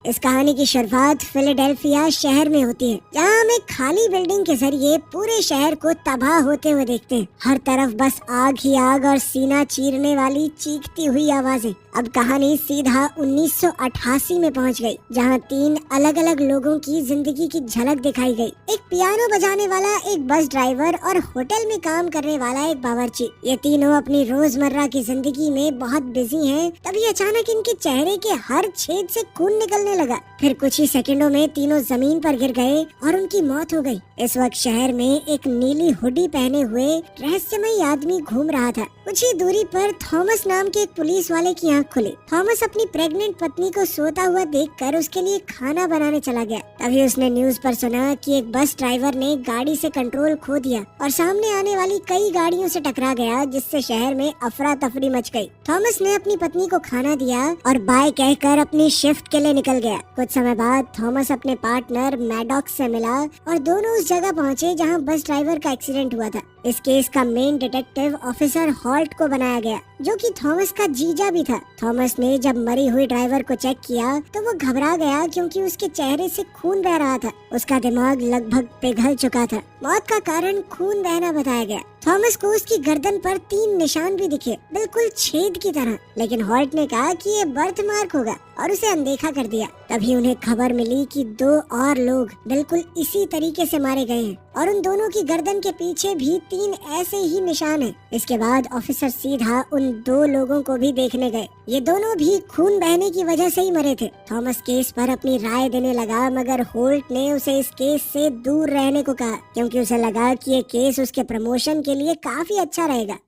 इस कहानी की शुरुआत फिलाडेल्फिया शहर में होती है, जहाँ हम एक खाली बिल्डिंग के जरिए पूरे शहर को तबाह होते हुए देखते हैं। हर तरफ बस आग ही आग और सीना चीरने वाली चीखती हुई आवाजें। अब कहानी सीधा 1988 में पहुंच गई, जहां 3 अलग अलग लोगों की जिंदगी की झलक दिखाई गई। एक पियानो बजाने वाला, एक बस ड्राइवर और होटल में काम करने वाला एक बावर्ची। ये तीनों अपनी रोजमर्रा की जिंदगी में बहुत बिजी हैं। तभी अचानक इनके चेहरे के हर छेद से खून निकलने लगा। फिर कुछ ही सेकंडों में तीनों जमीन पर गिर गए और उनकी मौत हो गई। इस वक्त शहर में एक नीली हुडी पहने हुए रहस्यमयी आदमी घूम रहा था। कुछ ही दूरी पर थॉमस नाम के एक पुलिस वाले की आंख खुली। थॉमस अपनी प्रेग्नेंट पत्नी को सोता हुआ देखकर उसके लिए खाना बनाने चला गया। तभी उसने न्यूज पर सुना कि एक बस ड्राइवर ने गाड़ी से कंट्रोल खो दिया और सामने आने वाली कई गाड़ियों से टकरा गया, जिससे शहर में अफरा तफरी मच गई। थॉमस ने अपनी पत्नी को खाना दिया और बाय कहकर अपनी शिफ्ट के लिए निकल गया। कुछ समय बाद थॉमस अपने पार्टनर मैडॉक्स से मिला और दोनों उस जगह पहुंचे जहां बस ड्राइवर का एक्सीडेंट हुआ था। इस केस का मेन डिटेक्टिव ऑफिसर हॉल्ट को बनाया गया, जो कि थॉमस का जीजा भी था। थॉमस ने जब मरी हुई ड्राइवर को चेक किया तो वो घबरा गया, क्योंकि उसके चेहरे से खून बह रहा था। उसका दिमाग लगभग पिघल चुका था। मौत का कारण खून बहना बताया गया। थॉमस को उसकी गर्दन पर 3 निशान भी दिखे, बिल्कुल छेद की तरह। लेकिन हॉल्ट ने कहा कि ये बर्थ मार्क होगा और उसे अनदेखा कर दिया। तभी उन्हें खबर मिली कि 2 और लोग बिल्कुल इसी तरीके से मारे गए हैं और उन दोनों की गर्दन के पीछे भी 3 ऐसे ही निशान हैं। इसके बाद ऑफिसर सीधा उन 2 लोगों को भी देखने गए। ये दोनों भी खून बहने की वजह से ही मरे थे। थॉमस केस पर अपनी राय देने लगा, मगर होल्ट ने उसे इस केस से दूर रहने को कहा, क्योंकि उसे लगा कि ये केस उसके प्रमोशन के लिए काफी अच्छा रहेगा।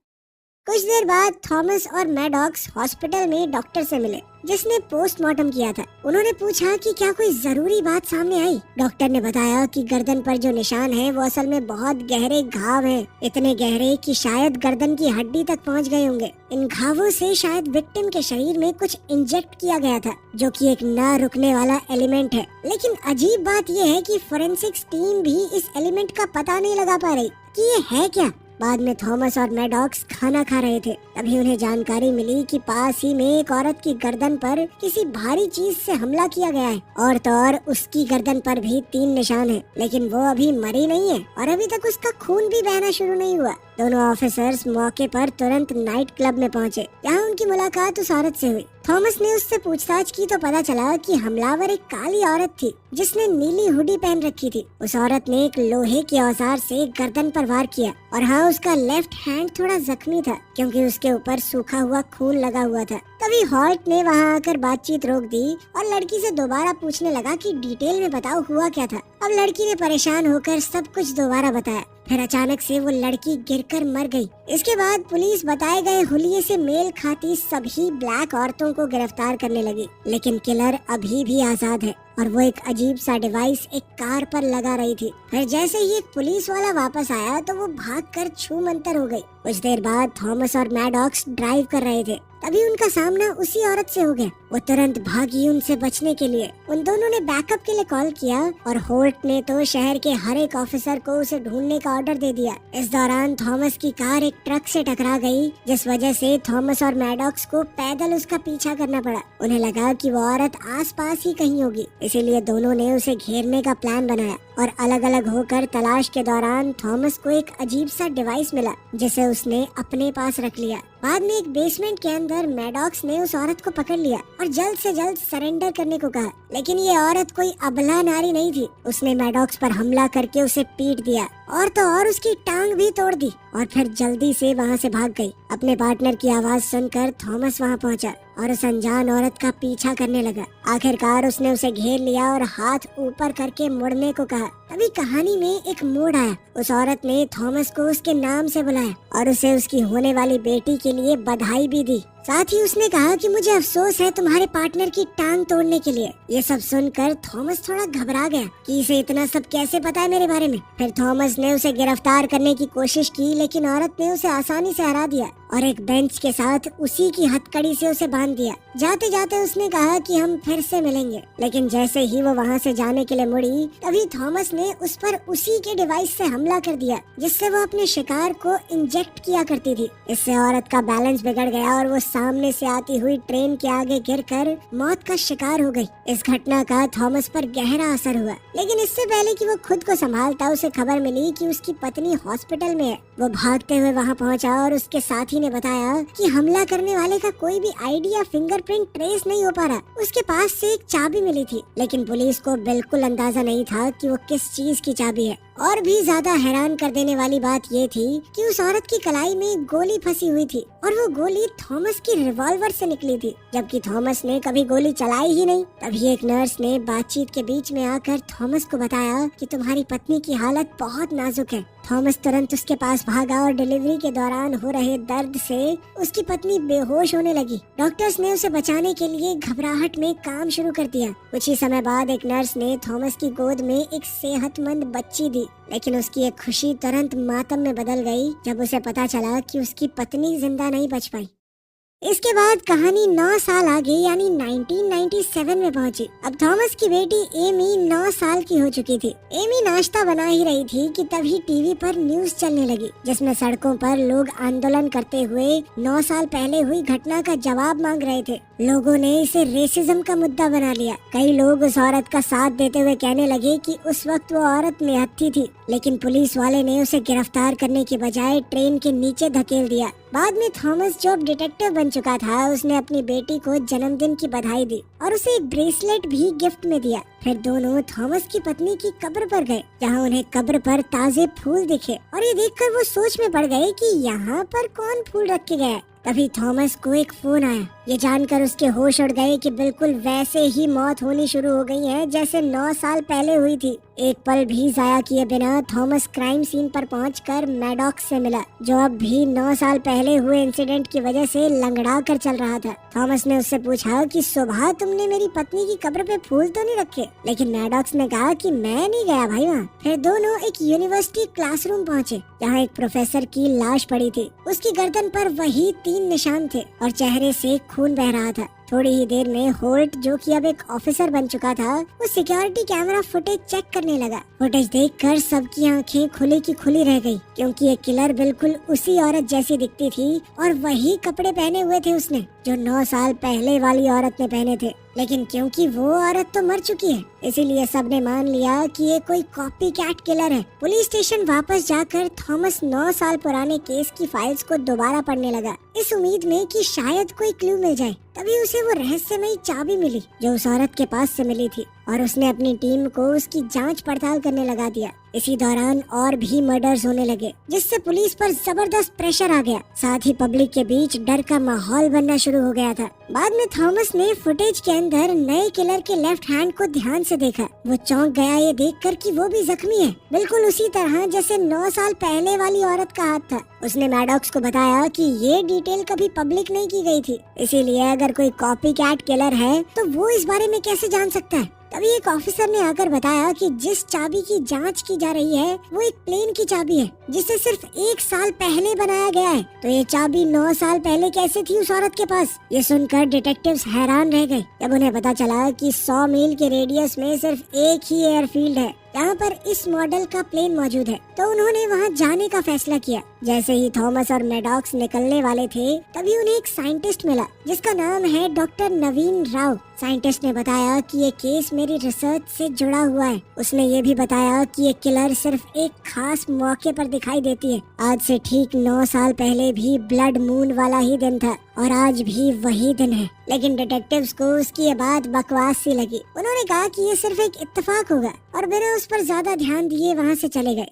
कुछ देर बाद थॉमस और मैडॉक्स हॉस्पिटल में डॉक्टर से मिले, जिसने पोस्टमार्टम किया था। उन्होंने पूछा कि क्या कोई जरूरी बात सामने आई। डॉक्टर ने बताया कि गर्दन पर जो निशान है वो असल में बहुत गहरे घाव हैं, इतने गहरे कि शायद गर्दन की हड्डी तक पहुंच गए होंगे। इन घावों से शायद विक्टिम के शरीर में कुछ इंजेक्ट किया गया था, जो कि एक न रुकने वाला एलिमेंट है। लेकिन अजीब बात यह है कि फोरेंसिक्स टीम भी इस एलिमेंट का पता नहीं लगा पा रही कि ये है क्या। बाद में थॉमस और मैडॉक्स खाना खा रहे थे, तभी उन्हें जानकारी मिली कि पास ही में एक औरत की गर्दन पर किसी भारी चीज से हमला किया गया है, और तो और उसकी गर्दन पर भी 3 निशान हैं। लेकिन वो अभी मरी नहीं है और अभी तक उसका खून भी बहना शुरू नहीं हुआ। दोनों ऑफिसर्स मौके पर तुरंत नाइट क्लब में पहुंचे, जहां उनकी मुलाकात उस औरत से हुई। थॉमस ने उससे पूछताछ की तो पता चला कि हमलावर एक काली औरत थी, जिसने नीली हुडी पहन रखी थी। उस औरत ने एक लोहे के औजार से गर्दन पर वार किया, और हाँ, उसका लेफ्ट हैंड थोड़ा जख्मी था, क्योंकि उसके ऊपर सूखा हुआ खून लगा हुआ था। तभी हॉल्ट ने वहां आकर बातचीत रोक दी और लड़की से दोबारा पूछने लगा कि डिटेल में बताओ हुआ क्या था। अब लड़की ने परेशान होकर सब कुछ दोबारा बताया। फिर अचानक से वो लड़की गिरकर मर गई। इसके बाद पुलिस बताए गए हुलिये से मेल खाती सभी ब्लैक औरतों को गिरफ्तार करने लगी, लेकिन किलर अभी भी आजाद है और वो एक अजीब सा डिवाइस एक कार पर लगा रही थी। फिर जैसे ही एक पुलिस वाला वापस आया तो वो भागकर छूमंतर हो गई। कुछ देर बाद थॉमस और मैडॉक्स ड्राइव कर रहे थे, तभी उनका सामना उसी औरत से हो गया। वो तुरंत भागी उनसे बचने के लिए। उन दोनों ने बैकअप के लिए कॉल किया और होल्ट ने तो शहर के हर एक ऑफिसर को उसे ढूंढने का ऑर्डर दे दिया। इस दौरान थॉमस की कार एक ट्रक से टकरा गई, जिस वजह से थॉमस और मैडॉक्स को पैदल उसका पीछा करना पड़ा। उन्हें लगा कि वो औरत आसपास ही कहीं होगी, इसीलिए दोनों ने उसे घेरने का प्लान बनाया और अलग अलग होकर तलाश के दौरान थॉमस को एक अजीब सा डिवाइस मिला, जिसे उसने अपने पास रख लिया। बाद में एक बेसमेंट के अंदर मैडॉक्स ने उस औरत को पकड़ लिया और जल्द से जल्द सरेंडर करने को कहा। लेकिन ये औरत कोई अबला नारी नहीं थी। उसने मैडॉक्स पर हमला करके उसे पीट दिया और तो और उसकी टांग भी तोड़ दी और फिर जल्दी से वहाँ से भाग गई। अपने पार्टनर की आवाज सुनकर थॉमस वहाँ पहुँचा और उस अनजान औरत का पीछा करने लगा। आखिरकार उसने उसे घेर लिया और हाथ ऊपर करके मुड़ने को कहा। तभी कहानी में एक मोड़ आया। उस औरत ने थॉमस को उसके नाम से बुलाया और उसे उसकी होने वाली बेटी के लिए बधाई भी दी। साथ ही उसने कहा कि मुझे अफसोस है तुम्हारे पार्टनर की टांग तोड़ने के लिए। ये सब सुनकर थॉमस थोड़ा घबरा गया कि इसे इतना सब कैसे पता है मेरे बारे में। फिर थॉमस ने उसे गिरफ्तार करने की कोशिश की, लेकिन औरत ने उसे आसानी से हरा दिया और एक बेंच के साथ उसी की हथकड़ी से उसे बांध दिया। जाते जाते उसने कहा कि हम फिर से मिलेंगे, लेकिन जैसे ही वो वहाँ से जाने के लिए मुड़ी, तभी थॉमस ने उस पर उसी के डिवाइस से हमला कर दिया, जिससे वो अपने शिकार को इंजेक्ट किया करती थी। इससे औरत का बैलेंस बिगड़ गया और वो सामने से आती हुई ट्रेन के आगे गिरकर मौत का शिकार हो गई। इस घटना का थॉमस पर गहरा असर हुआ, लेकिन इससे पहले कि वो खुद को संभालता उसे खबर मिली कि उसकी पत्नी हॉस्पिटल में है। वो भागते हुए वहाँ पहुँचा और उसके साथी ने बताया कि हमला करने वाले का कोई भी आईडी या फिंगरप्रिंट ट्रेस नहीं हो पा रहा। उसके पास से एक चाबी मिली थी, लेकिन पुलिस को बिल्कुल अंदाजा नहीं था कि वो किस चीज की चाबी है। और भी ज्यादा हैरान कर देने वाली बात ये थी कि उस औरत की कलाई में एक गोली फंसी हुई थी और वो गोली थॉमस की रिवॉल्वर से निकली थी, जबकि थॉमस ने कभी गोली चलाई ही नहीं। तभी एक नर्स ने बातचीत के बीच में आकर थॉमस को बताया कि तुम्हारी पत्नी की हालत बहुत नाजुक है। थॉमस तुरंत उसके पास भागा और डिलीवरी के दौरान हो रहे दर्द से उसकी पत्नी बेहोश होने लगी। डॉक्टर्स ने उसे बचाने के लिए घबराहट में काम शुरू कर दिया। कुछ ही समय बाद एक नर्स ने थॉमस की गोद में एक सेहतमंद बच्ची दी, लेकिन उसकी एक खुशी तुरंत मातम में बदल गई जब उसे पता चला कि उसकी पत्नी जिंदा नहीं बच पाई। इसके बाद कहानी 9 साल आगे यानी 1997 में पहुंची। अब थॉमस की बेटी एमी 9 साल की हो चुकी थी। एमी नाश्ता बना ही रही थी कि तभी टीवी पर न्यूज चलने लगी, जिसमें सड़कों पर लोग आंदोलन करते हुए 9 साल पहले हुई घटना का जवाब मांग रहे थे। लोगों ने इसे रेसिज्म का मुद्दा बना लिया। कई लोग उस औरत का साथ देते हुए कहने लगे कि उस वक्त वो औरत निहत्थी थी, लेकिन पुलिस वाले ने उसे गिरफ्तार करने के बजाय ट्रेन के नीचे धकेल दिया। बाद में थॉमस जो डिटेक्टिव बन चुका था, उसने अपनी बेटी को जन्मदिन की बधाई दी और उसे एक ब्रेसलेट भी गिफ्ट में दिया। फिर दोनों थॉमस की पत्नी की कब्र पर गए, जहां उन्हें कब्र पर ताजे फूल दिखे और ये देखकर वो सोच में पड़ गए कि यहाँ पर कौन फूल रख के गया। तभी थॉमस को एक फोन आया। ये जानकर उसके होश उड़ गए कि बिल्कुल वैसे ही मौत होनी शुरू हो गई है जैसे 9 साल पहले हुई थी। एक पल भी जाया किए बिना थॉमस क्राइम सीन पर पहुंचकर मैडॉक्स से मिला, जो अब भी 9 साल पहले हुए इंसिडेंट की वजह से लंगड़ा कर चल रहा था। थॉमस ने उससे पूछा कि सुबह तुमने मेरी पत्नी की कब्र पे फूल तो नहीं रखे, लेकिन मैडॉक्स ने कहा कि मैं नहीं गया भाई वहाँ। फिर दोनों एक यूनिवर्सिटी क्लासरूम पहुँचे, जहाँ एक प्रोफेसर की लाश पड़ी थी। उसकी गर्दन पर वही 3 निशान थे और चेहरे से खून बह रहा था। थोड़ी ही देर में होल्ट, जो कि अब एक ऑफिसर बन चुका था, वो सिक्योरिटी कैमरा फुटेज चेक करने लगा। फुटेज देखकर सबकी आंखें खुली की खुली रह गई, क्योंकि ये किलर बिल्कुल उसी औरत जैसी दिखती थी और वही कपड़े पहने हुए थे उसने जो 9 साल पहले वाली औरत ने पहने थे। लेकिन क्योंकि वो औरत तो मर चुकी है, इसीलिए सबने मान लिया कि ये कोई कॉपी कैट किलर है। पुलिस स्टेशन वापस जाकर थॉमस 9 साल पुराने केस की फाइल्स को दोबारा पढ़ने लगा, इस उम्मीद में कि शायद कोई क्लू मिल जाए। तभी उसे वो रहस्यमयी चाबी मिली जो उस औरत के पास से मिली थी, और उसने अपनी टीम को उसकी जांच पड़ताल करने लगा दिया। इसी दौरान और भी मर्डर्स होने लगे, जिससे पुलिस पर जबरदस्त प्रेशर आ गया। साथ ही पब्लिक के बीच डर का माहौल बनना शुरू हो गया था। बाद में थॉमस ने फुटेज के अंदर नए किलर के लेफ्ट हैंड को ध्यान से देखा। वो चौंक गया ये देखकर कि वो भी जख्मी है, बिल्कुल उसी तरह जैसे 9 साल पहले वाली औरत का हाथ था। उसने मैडॉक्स को बताया कि ये डिटेल कभी पब्लिक नहीं की गई थी, इसीलिए अगर कोई कॉपी कैट किलर है तो वो इस बारे में कैसे जान सकता है। तभी एक ऑफिसर ने आकर बताया कि जिस चाबी की जांच की जा रही है वो एक प्लेन की चाबी है, जिसे सिर्फ 1 साल पहले बनाया गया है। तो ये चाबी 9 साल पहले कैसे थी उस औरत के पास? ये सुनकर डिटेक्टिव्स हैरान रह गए जब उन्हें पता चला कि 100 मील के रेडियस में सिर्फ एक ही एयरफील्ड है जहाँ पर इस मॉडल का प्लेन मौजूद है। तो उन्होंने वहाँ जाने का फैसला किया। जैसे ही थॉमस और मैडॉक्स निकलने वाले थे, तभी उन्हें एक साइंटिस्ट मिला जिसका नाम है डॉक्टर नवीन राव। साइंटिस्ट ने बताया कि ये केस मेरी रिसर्च से जुड़ा हुआ है। उसने ये भी बताया कि ये किलर सिर्फ एक खास मौके पर दिखाई देती है। आज से ठीक 9 साल पहले भी ब्लड मून वाला ही दिन था और आज भी वही दिन है। लेकिन डिटेक्टिव्स को उसकी ये बात बकवास सी लगी। उन्होंने कहा कि ये सिर्फ एक इत्तेफाक होगा और बिना उस पर ज्यादा ध्यान दिए वहाँ से चले गए।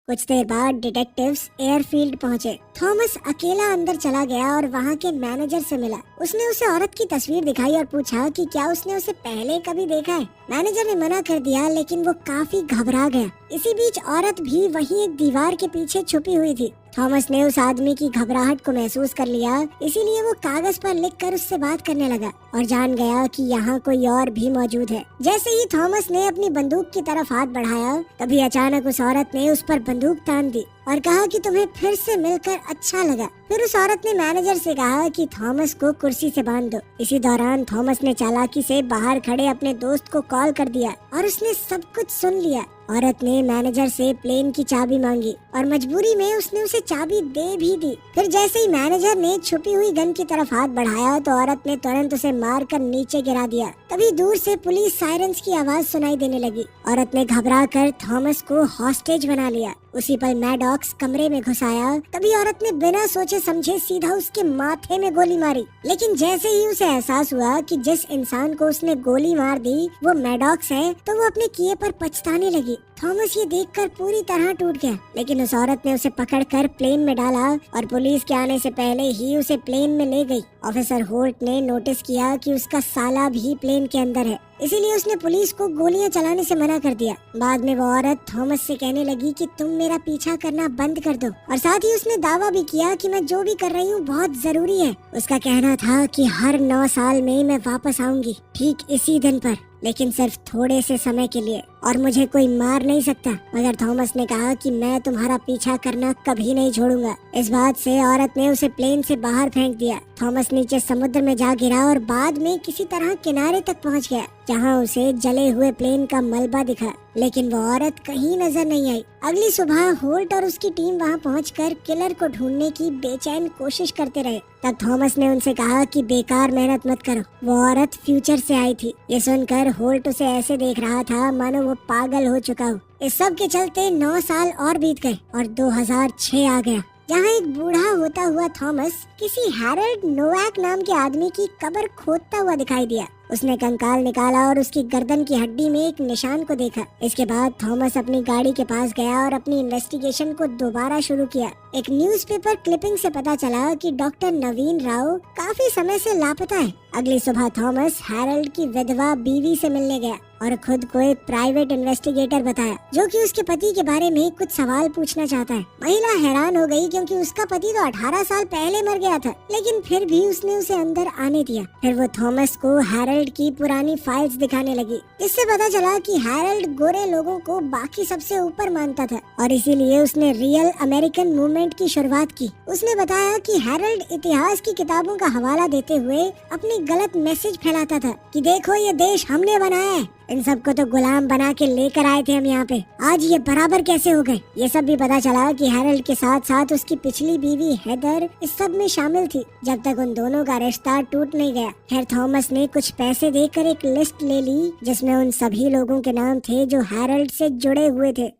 कुछ देर बाद डिटेक्टिव्स एयरफील्ड पहुंचे। थॉमस अकेला अंदर चला गया और वहाँ के मैनेजर से मिला। उसने उसे औरत की तस्वीर दिखाई और पूछा कि क्या उसने उसे पहले कभी देखा है। मैनेजर ने मना कर दिया, लेकिन वो काफी घबरा गया। इसी बीच औरत भी वहीं एक दीवार के पीछे छुपी हुई थी। थॉमस ने उस आदमी की घबराहट को महसूस कर लिया, इसीलिए वो कागज पर लिखकर उससे बात करने लगा और जान गया कि यहाँ कोई और भी मौजूद है। जैसे ही थॉमस ने अपनी बंदूक की तरफ हाथ बढ़ाया, तभी अचानक उस औरत ने उस पर बंदूक तान दी और कहा कि तुम्हें फिर से मिलकर अच्छा लगा। फिर उस औरत ने मैनेजर से कहा कि थॉमस को कुर्सी से बांध दो। इसी दौरान थॉमस ने चालाकी से बाहर खड़े अपने दोस्त को कॉल कर दिया और उसने सब कुछ सुन लिया। औरत ने मैनेजर से प्लेन की चाबी मांगी और मजबूरी में उसने उसे चाबी दे भी दी। फिर जैसे ही मैनेजर ने छुपी हुई गन की तरफ हाथ बढ़ाया तो औरत ने तुरंत उसे मारकर नीचे गिरा दिया। तभी दूर से पुलिस सायरन्स की आवाज सुनाई देने लगी। औरत ने घबराकर थॉमस को हॉस्टेज बना लिया। उसी पल मैडॉक्स कमरे में घुस आया। तभी औरत ने बिना सोचे समझे सीधा उसके माथे में गोली मारी। लेकिन जैसे ही उसे एहसास हुआ कि जिस इंसान को उसने गोली मार दी वो मैडॉक्स है, तो वो अपने किए पर पछताने लगी। थॉमस ये देखकर पूरी तरह टूट गया, लेकिन उस औरत ने उसे पकड़कर प्लेन में डाला और पुलिस के आने से पहले ही उसे प्लेन में ले गई। ऑफिसर होल्ट ने नोटिस किया कि उसका साला भी प्लेन के अंदर है, इसीलिए उसने पुलिस को गोलियां चलाने से मना कर दिया। बाद में वो औरत थॉमस से कहने लगी कि तुम मेरा पीछा करना बंद कर दो, और साथ ही उसने दावा भी किया कि मैं जो भी कर रही हूँ बहुत जरूरी है। उसका कहना था कि हर 9 साल में मैं वापस आऊंगी, ठीक इसी दिन पर, लेकिन सिर्फ थोड़े से समय के लिए, और मुझे कोई मार नहीं सकता। मगर थॉमस ने कहा कि मैं तुम्हारा पीछा करना कभी नहीं छोड़ूंगा। इस बात से औरत ने उसे प्लेन से बाहर फेंक दिया। थॉमस नीचे समुद्र में जा गिरा और बाद में किसी तरह किनारे तक पहुंच गया, जहां उसे जले हुए प्लेन का मलबा दिखा, लेकिन वो औरत कहीं नजर नहीं आई। अगली सुबह होल्ट और उसकी टीम वहां पहुंचकर किलर को ढूंढने की बेचैन कोशिश करते रहे। तब थॉमस ने उनसे कहा कि बेकार मेहनत मत करो, वो औरत फ्यूचर से आई थी। ये सुनकर होल्ट उसे ऐसे देख रहा था मानो वो पागल हो चुका हो। इस सब के चलते 9 साल और बीत गए और 2006 आ गया, जहाँ एक बूढ़ा होता हुआ थॉमस किसी हैरोल्ड नोवाक नाम के आदमी की कब्र खोदता हुआ दिखाई दिया। उसने कंकाल निकाला और उसकी गर्दन की हड्डी में एक निशान को देखा। इसके बाद थॉमस अपनी गाड़ी के पास गया और अपनी इन्वेस्टिगेशन को दोबारा शुरू किया। एक न्यूज़पेपर क्लिपिंग से पता चला कि डॉक्टर नवीन राव काफी समय से लापता है। अगली सुबह थॉमस हैरोल्ड की विधवा बीवी से मिलने गया और खुद को एक प्राइवेट इन्वेस्टिगेटर बताया, जो कि उसके पति के बारे में कुछ सवाल पूछना चाहता है। महिला हैरान हो गई क्योंकि उसका पति तो 18 साल पहले मर गया था, लेकिन फिर भी उसने उसे अंदर आने दिया। फिर वो थॉमस को हैरोल्ड की पुरानी फाइल्स दिखाने लगी। इससे पता चला कि हैरोल्ड गोरे लोगों को बाकी सबसे ऊपर मानता था और इसीलिए उसने रियल अमेरिकन मूवमेंट की शुरुआत की। उसने बताया कि हैरोल्ड इतिहास की किताबों का हवाला देते हुए अपनी गलत मैसेज फैलाता था कि देखो ये देश हमने बनाया है, इन सबको तो गुलाम बना के लेकर आए थे हम यहाँ पे, आज ये बराबर कैसे हो गए। ये सब भी पता चला कि हैरोल्ड के साथ साथ उसकी पिछली बीवी हेदर इस सब में शामिल थी, जब तक उन दोनों का रिश्ता टूट नहीं गया। खैर थॉमस ने कुछ पैसे देकर एक लिस्ट ले ली जिसमें उन सभी लोगों के नाम थे जो हैरोल्ड से जुड़े हुए थे।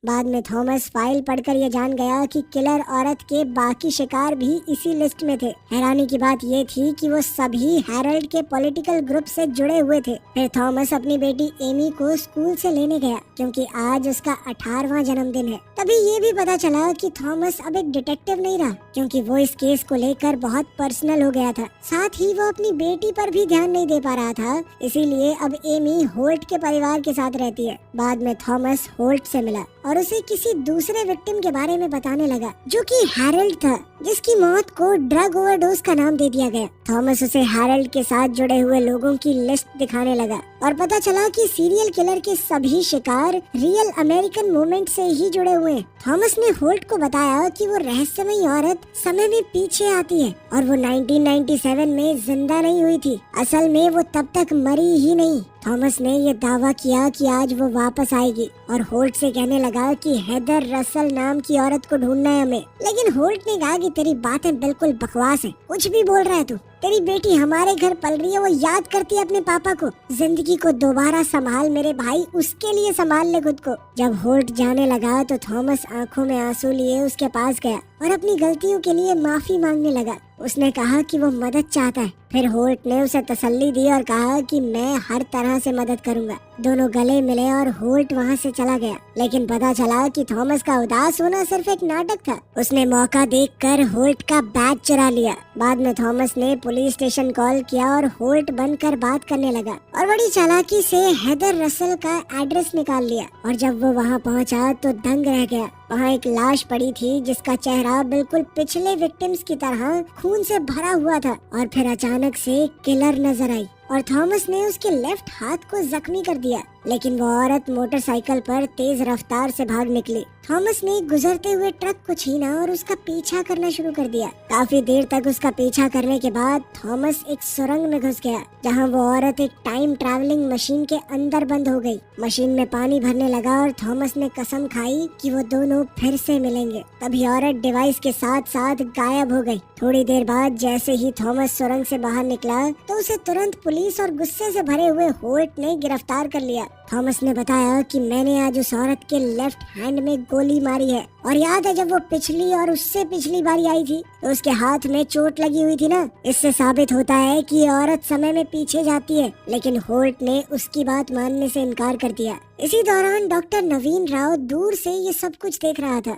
बाद में थॉमस फाइल पढ़कर ये जान गया कि किलर औरत के बाकी शिकार भी इसी लिस्ट में थे। हैरानी की बात ये थी कि वो सभी हैरोल्ड के पॉलिटिकल ग्रुप से जुड़े हुए थे। फिर थॉमस अपनी बेटी एमी को स्कूल से लेने गया क्योंकि आज उसका 18वां जन्मदिन है। तभी ये भी पता चला कि थॉमस अब एक डिटेक्टिव नहीं रहा, क्योंकि वो इस केस को लेकर बहुत पर्सनल हो गया था। साथ ही वो अपनी बेटी पर भी ध्यान नहीं दे पा रहा था, इसीलिए अब एमी होल्ट के परिवार के साथ रहती है। बाद में थॉमस होल्ट से मिला और उसे किसी दूसरे विक्टिम के बारे में बताने लगा, जो कि हैरोल्ड था, जिसकी मौत को ड्रग ओवरडोज का नाम दे दिया गया। थॉमस उसे हैरोल्ड के साथ जुड़े हुए लोगों की लिस्ट दिखाने लगा और पता चला कि सीरियल किलर के सभी शिकार रियल अमेरिकन मूवमेंट से ही जुड़े हुए हैं। थॉमस ने होल्ट को बताया कि वो रहस्यमयी औरत समय में पीछे आती है और वो 1997 में जिंदा नहीं हुई थी। असल में वो तब तक मरी ही नहीं। थॉमस ने ये दावा किया कि आज वो वापस आएगी और होल्ट से कहने लगा कि हेदर रसल नाम की औरत को ढूंढना है हमें। लेकिन होल्ट ने कहा कि तेरी बातें बिल्कुल बकवास हैं, कुछ भी बोल रहा है तू। तेरी बेटी हमारे घर पल रही है, वो याद करती है अपने पापा को। जिंदगी को दोबारा संभाल मेरे भाई, उसके लिए संभाल ले खुद को। जब होल्ट जाने लगा तो थॉमस आंखों में आंसू लिए उसके पास गया और अपनी गलतियों के लिए माफी मांगने लगा। उसने कहा कि वो मदद चाहता है। फिर होल्ट ने उसे तसल्ली दी और कहा कि मैं हर तरह से मदद करूंगा। दोनों गले मिले और होल्ट वहां से चला गया। लेकिन पता चला कि थॉमस का उदास होना सिर्फ एक नाटक था। उसने मौका देखकर होल्ट का बैग चुरा लिया। बाद में थॉमस ने पुलिस स्टेशन कॉल किया और होल्ट बनकर बात करने लगा और बड़ी चालाकी से हेदर रसल का एड्रेस निकाल लिया। और जब वो वहां पहुंचा तो दंग रह गया। वहाँ एक लाश पड़ी थी जिसका चेहरा बिल्कुल पिछले विक्टिम्स की तरह खून से भरा हुआ था और फिर अचानक से किलर नजर आई। और थॉमस ने उसके लेफ्ट हाथ को जख्मी कर दिया, लेकिन वो औरत मोटरसाइकिल पर तेज रफ्तार से भाग निकली। थॉमस ने गुजरते हुए ट्रक को छीना और उसका पीछा करना शुरू कर दिया। काफी देर तक उसका पीछा करने के बाद थॉमस एक सुरंग में घुस गया, जहां वो औरत एक टाइम ट्रैवलिंग मशीन के अंदर बंद हो गई। मशीन में पानी भरने लगा और थॉमस ने कसम खाई कि वो दोनों फिर से मिलेंगे। तभी औरत डिवाइस के साथ साथ गायब हो गई। थोड़ी देर बाद जैसे ही थॉमस सुरंग से बाहर निकला तो उसे तुरंत पुलिस और गुस्से से भरे हुए होल्ट ने गिरफ्तार कर लिया। थॉमस ने बताया कि मैंने आज उस औरत के लेफ्ट हैंड में गोली मारी है, और याद है जब वो पिछली और उससे पिछली बारी आई थी तो उसके हाथ में चोट लगी हुई थी ना। इससे साबित होता है कि ये औरत समय में पीछे जाती है, लेकिन होल्ट ने उसकी बात मानने से इनकार कर दिया। इसी दौरान डॉक्टर नवीन राव दूर से ये सब कुछ देख रहा था।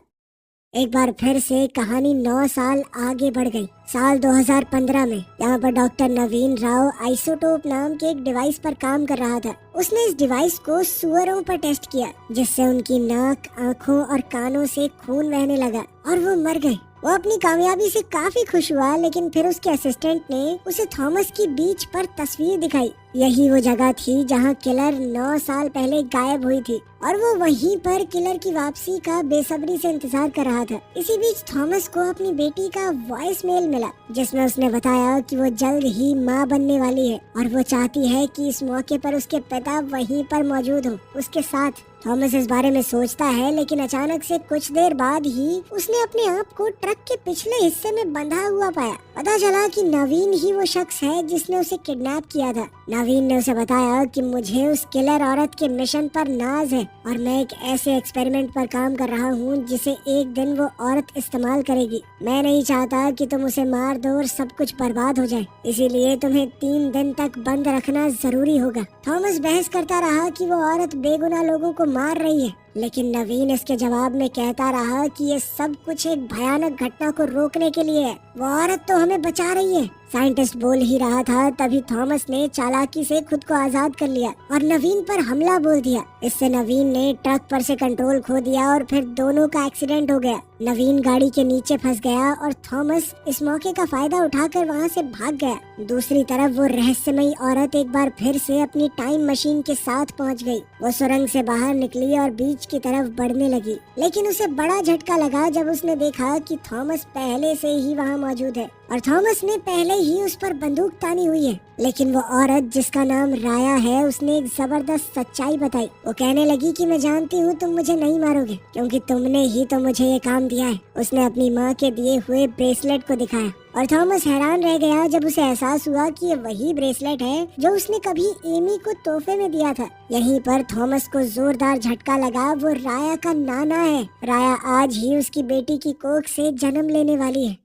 एक बार फिर से कहानी 9 साल आगे बढ़ गई, साल 2015 में। यहाँ पर डॉक्टर नवीन राव आइसोटोप नाम के एक डिवाइस पर काम कर रहा था। उसने इस डिवाइस को सुअरों पर टेस्ट किया, जिससे उनकी नाक, आँखों और कानों से खून बहने लगा और वो मर गए। वो अपनी कामयाबी से काफी खुश हुआ, लेकिन फिर उसके असिस्टेंट ने उसे थॉमस की बीच पर तस्वीर दिखाई। यही वो जगह थी जहाँ किलर 9 साल पहले गायब हुई थी, और वो वहीं पर किलर की वापसी का बेसब्री से इंतजार कर रहा था। इसी बीच थॉमस को अपनी बेटी का वॉइस मेल मिला, जिसमें उसने बताया कि वो जल्द ही माँ बनने वाली है और वो चाहती है कि इस मौके पर उसके पिता वहीं पर मौजूद हो उसके साथ। थॉमस इस बारे में सोचता है, लेकिन अचानक से कुछ देर बाद ही उसने अपने आप को ट्रक के पिछले हिस्से में बंधा हुआ पाया। पता चला कि नवीन ही वो शख्स है जिसने उसे किडनैप किया था। नवीन ने उसे बताया कि मुझे उस किलर औरत के मिशन पर नाज है और मैं एक ऐसे एक्सपेरिमेंट पर काम कर रहा हूँ जिसे एक दिन वो औरत इस्तेमाल करेगी। मैं नहीं चाहता कि तुम उसे मार दो और सब कुछ बर्बाद हो जाए, इसीलिए तुम्हें 3 दिन तक बंद रखना जरूरी होगा। थॉमस बहस करता रहा कि वो औरत बेगुनाह लोगों को मार रही है, लेकिन नवीन इसके जवाब में कहता रहा कि ये सब कुछ एक भयानक घटना को रोकने के लिए है। वो औरत तो हमें बचा रही है। साइंटिस्ट बोल ही रहा था, तभी थॉमस ने चालाकी से खुद को आजाद कर लिया और नवीन पर हमला बोल दिया। इससे नवीन ने ट्रक पर से कंट्रोल खो दिया और फिर दोनों का एक्सीडेंट हो गया। नवीन गाड़ी के नीचे फंस गया और थॉमस इस मौके का फायदा उठाकर वहाँ से भाग गया। दूसरी तरफ वो रहस्यमयी औरत एक बार फिर से अपनी टाइम मशीन के साथ पहुँच गई। वो सुरंग से बाहर निकली और बीच की तरफ बढ़ने लगी, लेकिन उसे बड़ा झटका लगा जब उसने देखा कि थॉमस पहले से ही वहाँ मौजूद है और थॉमस ने पहले ही उस पर बंदूक तानी हुई है। लेकिन वो औरत जिसका नाम राया है, उसने एक जबरदस्त सच्चाई बताई। वो कहने लगी कि मैं जानती हूँ तुम मुझे नहीं मारोगे, क्योंकि तुमने ही तो मुझे ये काम दिया है। उसने अपनी माँ के दिए हुए ब्रेसलेट को दिखाया और थॉमस हैरान रह गया जब उसे एहसास हुआ कि ये वही ब्रेसलेट है जो उसने कभी एमी को तोहफे में दिया था। यहीं पर थॉमस को जोरदार झटका लगा। वो राया का नाना है। राया आज ही उसकी बेटी की कोख से जन्म लेने वाली है।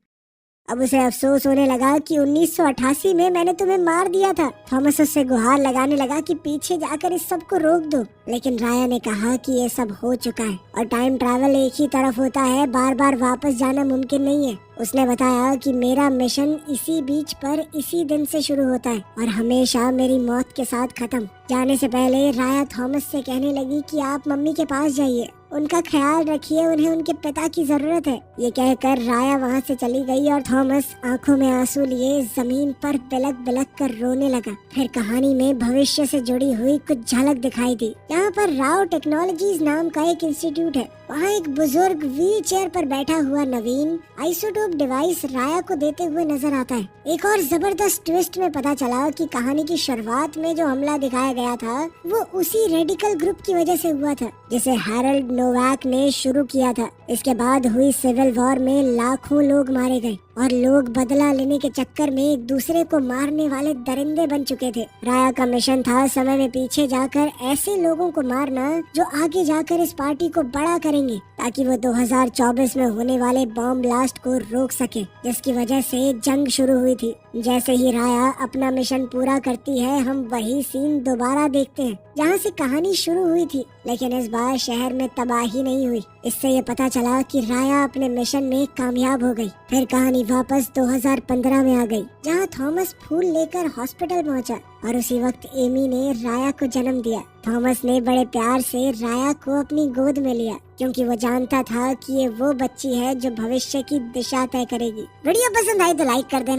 अब उसे अफसोस होने लगा कि 1988 में मैंने तुम्हें मार दिया था। थॉमस उससे गुहार लगाने लगा कि पीछे जाकर इस सब को रोक दो, लेकिन राया ने कहा कि ये सब हो चुका है और टाइम ट्रैवल एक ही तरफ होता है, बार बार वापस जाना मुमकिन नहीं है। उसने बताया कि मेरा मिशन इसी बीच पर इसी दिन से शुरू होता है और हमेशा मेरी मौत के साथ खत्म। जाने से पहले राया थॉमस से कहने लगी कि आप मम्मी के पास जाइए, उनका ख्याल रखिए, उन्हें उनके पिता की जरूरत है। ये कहकर राया वहाँ से चली गई और थॉमस आंखों में आंसू लिए जमीन पर बिलक बिलक कर रोने लगा। फिर कहानी में भविष्य से जुड़ी हुई कुछ झलक दिखाई दी। यहाँ पर राव टेक्नोलॉजीज नाम का एक इंस्टीट्यूट है। वहाँ एक बुजुर्ग व्हील चेयर पर बैठा हुआ नवीन आइसोटोप डिवाइस राया को देते हुए नजर आता है। एक और जबरदस्त ट्विस्ट में पता चला कि कहानी की शुरुआत में जो हमला दिखाया गया था वो उसी रेडिकल ग्रुप की वजह से हुआ था जिसे हैरोल्ड नोवाक ने शुरू किया था। इसके बाद हुई सिविल वॉर में लाखों लोग मारे गए और लोग बदला लेने के चक्कर में एक दूसरे को मारने वाले दरिंदे बन चुके थे। राया का मिशन था समय में पीछे जाकर ऐसे लोगों को मारना जो आगे जाकर इस पार्टी को बड़ा करेंगे, ताकि वो 2024 में होने वाले बॉम्ब ब्लास्ट को रोक सके, जिसकी वजह से जंग शुरू हुई थी। जैसे ही राया अपना मिशन पूरा करती है, हम वही सीन दोबारा देखते हैं जहाँ से कहानी शुरू हुई थी, लेकिन इस बार शहर में तबाही नहीं हुई। इससे ये पता चला कि राया अपने मिशन में कामयाब हो गई। फिर कहानी वापस 2015 में आ गई, जहाँ थॉमस फूल लेकर हॉस्पिटल पहुँचा और उसी वक्त एमी ने राया को जन्म दिया। थॉमस ने बड़े प्यार से राया को अपनी गोद में लिया, क्योंकि वो जानता था कि ये वो बच्ची है जो भविष्य की दिशा तय करेगी। वीडियो पसंद आई तो लाइक कर देना।